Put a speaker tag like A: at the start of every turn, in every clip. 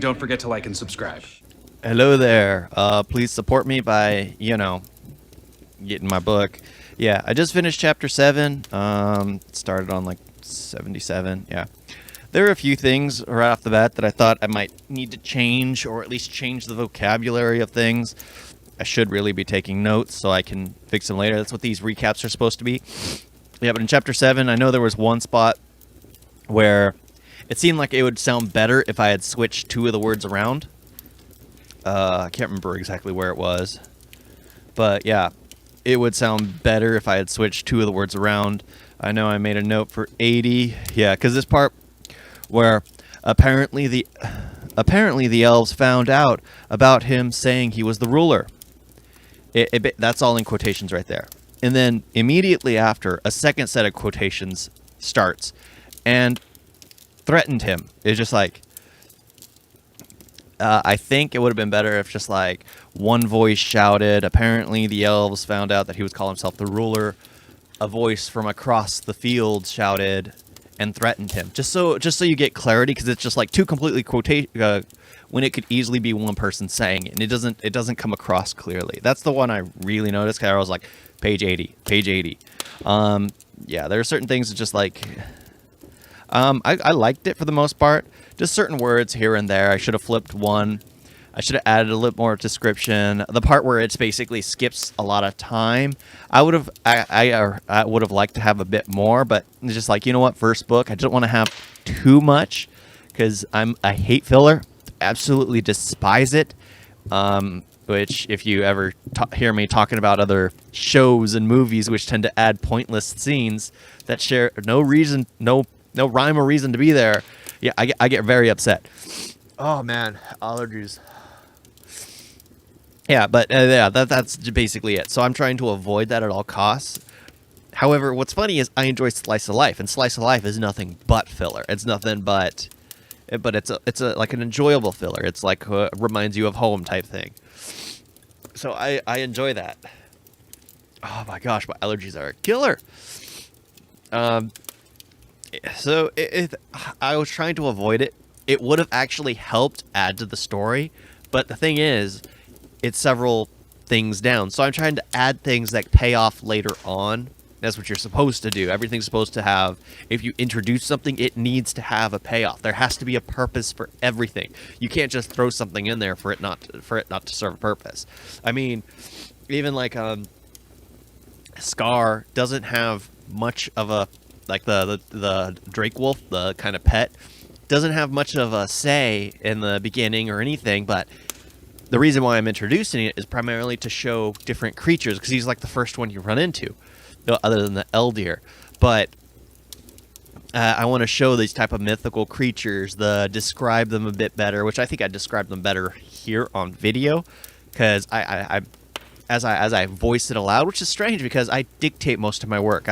A: don't forget to like and subscribe.
B: Hello there. Please support me by, getting my book. Yeah, I just finished chapter 7. Started on like 77. Yeah. There are a few things right off the bat that I thought I might need to change, or at least change the vocabulary of things. I should really be taking notes so I can fix them later. That's what these recaps are supposed to be. Yeah, but in chapter 7, I know there was one spot where it seemed like it would sound better if I had switched 2 of the words around. I can't remember exactly where it was. But yeah, it would sound better if I had switched 2 of the words around. I know I made a note for 80. Yeah, because this part where apparently the elves found out about him saying he was the ruler. That's all in quotations right there. And then immediately after, a second set of quotations starts and threatened him. It's just like, I think it would have been better if just like one voice shouted, apparently the elves found out that he would call himself the ruler. A voice from across the field shouted and threatened him. Just so you get clarity, because it's just like 2 completely when it could easily be one person saying it, and it doesn't come across clearly. That's the one I really noticed, because I was like, page 80. Yeah, there are certain things that just like, I liked it for the most part. Just certain words here and there. I should have flipped one. I should have added a little more description. The part where it basically skips a lot of time, I would have liked to have a bit more, but it's just like, you know what, first book, I don't want to have too much, because I hate filler, absolutely despise it. Which, if you ever hear me talking about other shows and movies which tend to add pointless scenes that share no rhyme or reason to be there, yeah, I get very upset. Oh man, allergies. Yeah, but yeah, that's basically it. So I'm trying to avoid that at all costs. However, what's funny is I enjoy Slice of Life, and Slice of Life is nothing but filler. It's nothing but it's like an enjoyable filler. It's like reminds you of home type thing. So I enjoy that. Oh my gosh, my allergies are a killer. So I was trying to avoid it. It would have actually helped add to the story, but the thing is, it's several things down. So I'm trying to add things that pay off later on. That's what you're supposed to do. Everything's supposed to have, if you introduce something, it needs to have a payoff. There has to be a purpose for everything. You can't just throw something in there for it not to serve a purpose. I mean, even like Scar doesn't have much of a, like the Drake Wolf, the kind of pet, doesn't have much of a say in the beginning or anything, but the reason why I'm introducing it is primarily to show different creatures, because he's like the first one you run into, other than the Eldir. But I want to show these type of mythical creatures, describe them a bit better, which I think I described them better here on video, because as I voice it aloud, which is strange because I dictate most of my work.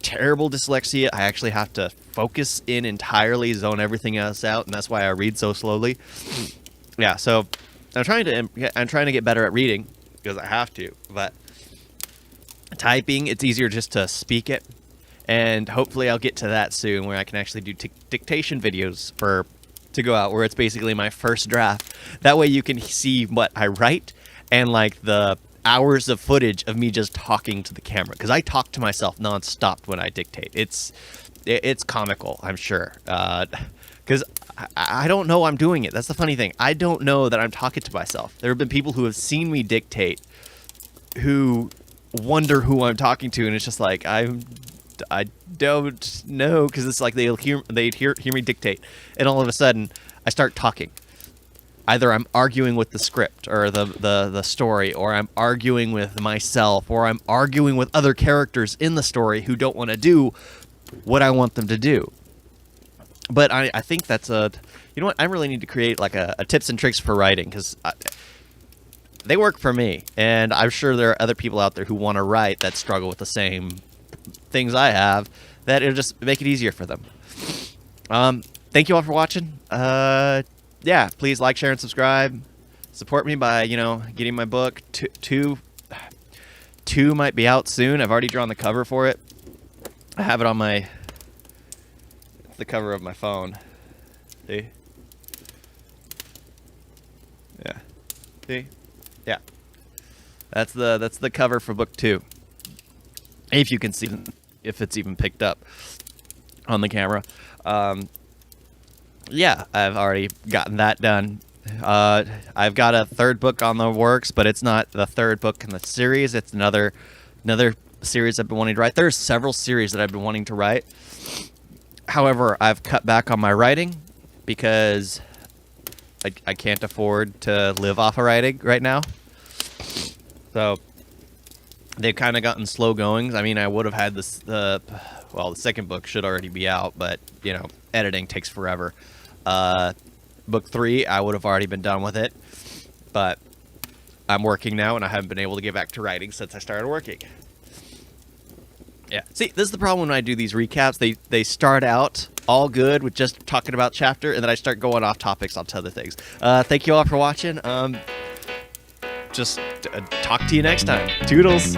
B: Terrible dyslexia. I actually have to focus in entirely, zone everything else out, and that's why I read so slowly. Yeah, so I'm trying to get better at reading, because I have to, but typing, it's easier just to speak it, and hopefully I'll get to that soon, where I can actually do dictation videos to go out, where it's basically my first draft. That way you can see what I write, and like the hours of footage of me just talking to the camera, because I talk to myself non-stop when I dictate. It's comical, I'm sure, because I don't know I'm doing it. That's the funny thing. I don't know that I'm talking to myself. There have been people who have seen me dictate who wonder who I'm talking to, and it's just like I don't know, because it's like they'd hear me dictate, and all of a sudden I start talking. Either I'm arguing with the script or the story, or I'm arguing with myself, or I'm arguing with other characters in the story who don't want to do what I want them to do. But I think that's you know what, I really need to create like a tips and tricks for writing, because they work for me, and I'm sure there are other people out there who want to write that struggle with the same things I have, that it'll just make it easier for them. Thank you all for watching. Yeah, please like, share, and subscribe. Support me by, getting my book. Two might be out soon. I've already drawn the cover for it. I have it on the cover of my phone. See? Yeah. See? Yeah. That's the cover for book 2. If you can see, if it's even picked up on the camera. Yeah, I've already gotten that done. I've got a 3rd book on the works, but it's not the 3rd book in the series. It's another series I've been wanting to write. There's several series that I've been wanting to write. However, I've cut back on my writing because I can't afford to live off of writing right now. So they've kind of gotten slow going. I mean, I would have had this, the 2nd book should already be out, but, you know, editing takes forever. Book 3, I would have already been done with it, but I'm working now, and I haven't been able to get back to writing since I started working. Yeah. See, this is the problem when I do these recaps. They start out all good with just talking about chapter, and then I start going off topics onto other things. Thank you all for watching. Just talk to you next time. Toodles.